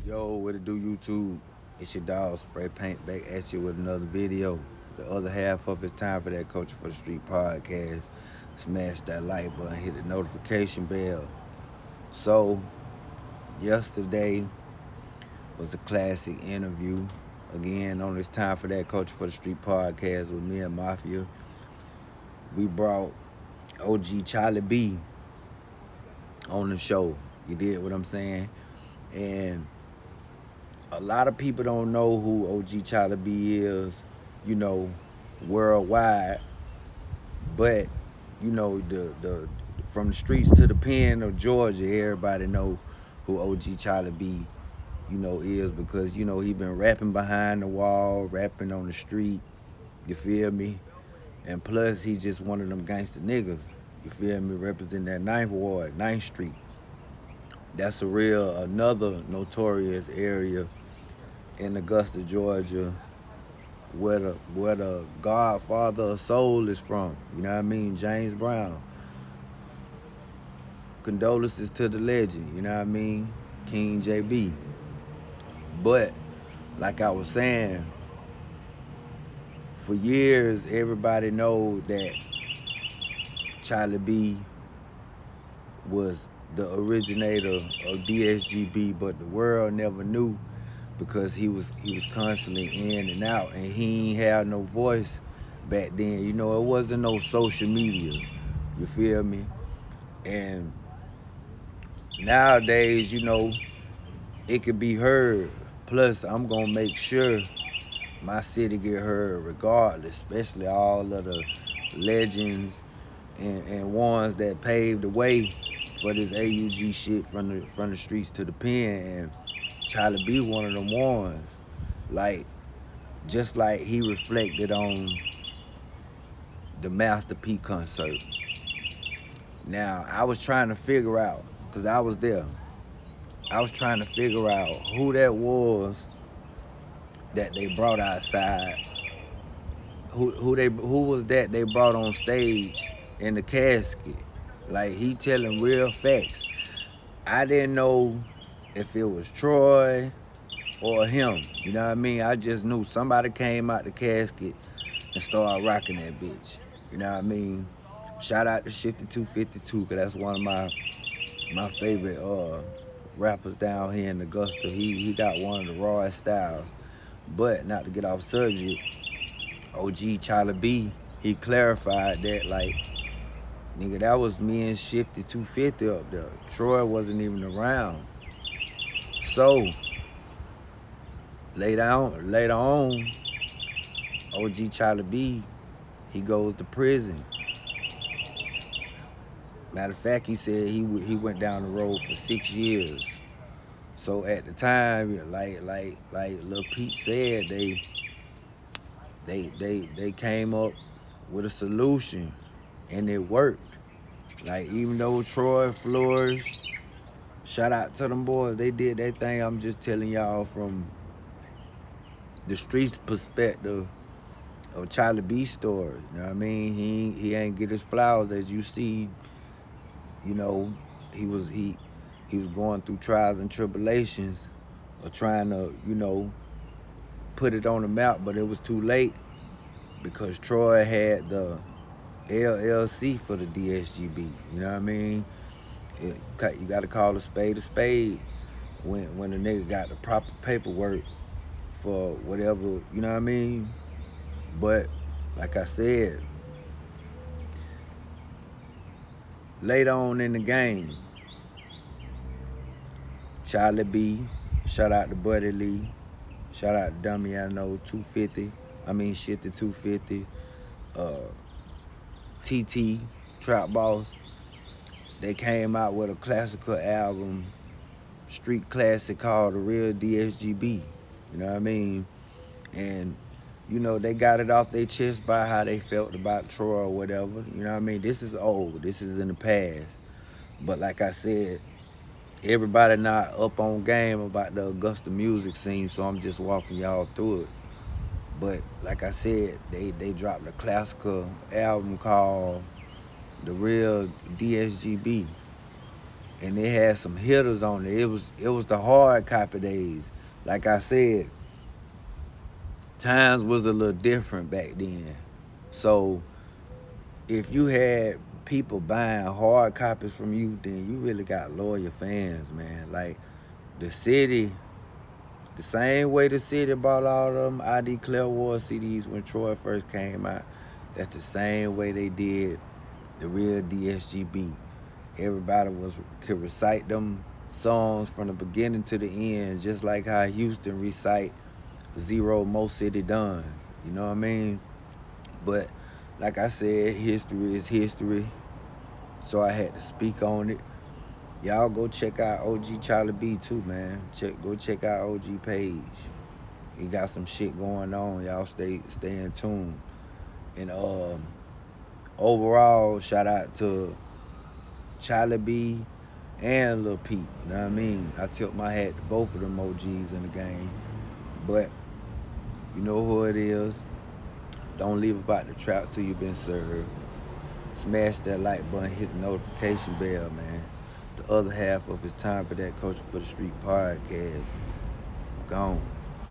Yo, what it do, YouTube? It's your dog Spray Paint back at you with another video. The other half of it's time for that Culture for the Street podcast. Smash that like button, hit the notification bell. So, yesterday was a classic interview. Again, on this time for that Culture for the Street podcast with me and Mafia. We brought OG Charlie B on the show. You did what I'm saying? And a lot of people don't know who OG Charlie B is, you know, worldwide. But the from the streets to the pen of Georgia, everybody know who OG Charlie B, is because he been rapping behind the wall, rapping on the street. You feel me? And plus, he just one of them gangster niggas. You feel me? Representing that Ninth Ward, Ninth Street. That's another notorious area in Augusta, Georgia, where the Godfather of Soul is from. You know what I mean? James Brown. Condolences to the legend. You know what I mean? King JB. But like I was saying, for years everybody know that Charlie B was the originator of DSGB, but the world never knew because he was constantly in and out, and he ain't had no voice back then. It wasn't no social media. You feel me? And nowadays, it could be heard. Plus, I'm gonna make sure my city get heard regardless, especially all of the legends and ones that paved the way for this AUG shit from the streets to the pen. And Charlie B one of them ones. Like, just like he reflected on the Master P concert. Now, I was trying to figure out, because I was there, I was trying to figure out who that was that they brought outside. Who was that they brought on stage in the casket? Like, he telling real facts. I didn't know if it was Troy or him. You know what I mean? I just knew somebody came out the casket and started rocking that bitch. You know what I mean? Shout out to Shifty 252, because that's one of my favorite rappers down here in Augusta. He got one of the rawest styles. But not to get off subject, OG Charlie B, he clarified that, like, nigga, that was me and Shifty 250 up there. Troy wasn't even around. So later on, OG Charlie B, he goes to prison. Matter of fact, he said he went down the road for 6 years. So at the time, like Lil Pete said, they came up with a solution, and it worked. Like, even though Troy flourished, shout out to them boys, they did their thing. I'm just telling y'all from the streets perspective of Charlie B's story. You know what I mean? He ain't get his flowers, as you see. He was going through trials and tribulations of trying to, put it on the map, but it was too late because Troy had the LLC for the DSGB. You know what I mean? You got to call a spade when the nigga got the proper paperwork for whatever, you know what I mean? But like I said, later on in the game, Charlie B, shout out to Buddy Lee, shout out to Dummy, I know, 250, Shit to 250, TT, Trap Boss. They came out with a classical album, street classic, called The Real DSGB. You know what I mean? And, they got it off their chest by how they felt about Troy or whatever. You know what I mean? This is old. This is in the past. But like I said, everybody not up on game about the Augusta music scene, so I'm just walking y'all through it. But like I said, they dropped a classical album called The Real DSGB. and it had some hitters on it. It was the hard copy days. Like I said, times was a little different back then. So if you had people buying hard copies from you, then you really got loyal fans, man. Like the city, the same way the city bought all them I Declare War CDs when Troy first came out, that's the same way they did the real DSGB. Everybody could recite them songs from the beginning to the end, just like how Houston recite Zero Mo City Done. You know what I mean? But like I said, history is history, so I had to speak on it. Y'all go check out OG Charlie B too, man. Go check out OG page. He got some shit going on. Y'all stay in tune. And overall, shout out to Charlie B and Lil Pete. You know what I mean? I tilt my hat to both of them OGs in the game. But you know who it is. Don't leave about the trap till you've been served. Smash that like button, hit the notification bell, man. The other half of It's Time for That Culture for the Street podcast. Gone.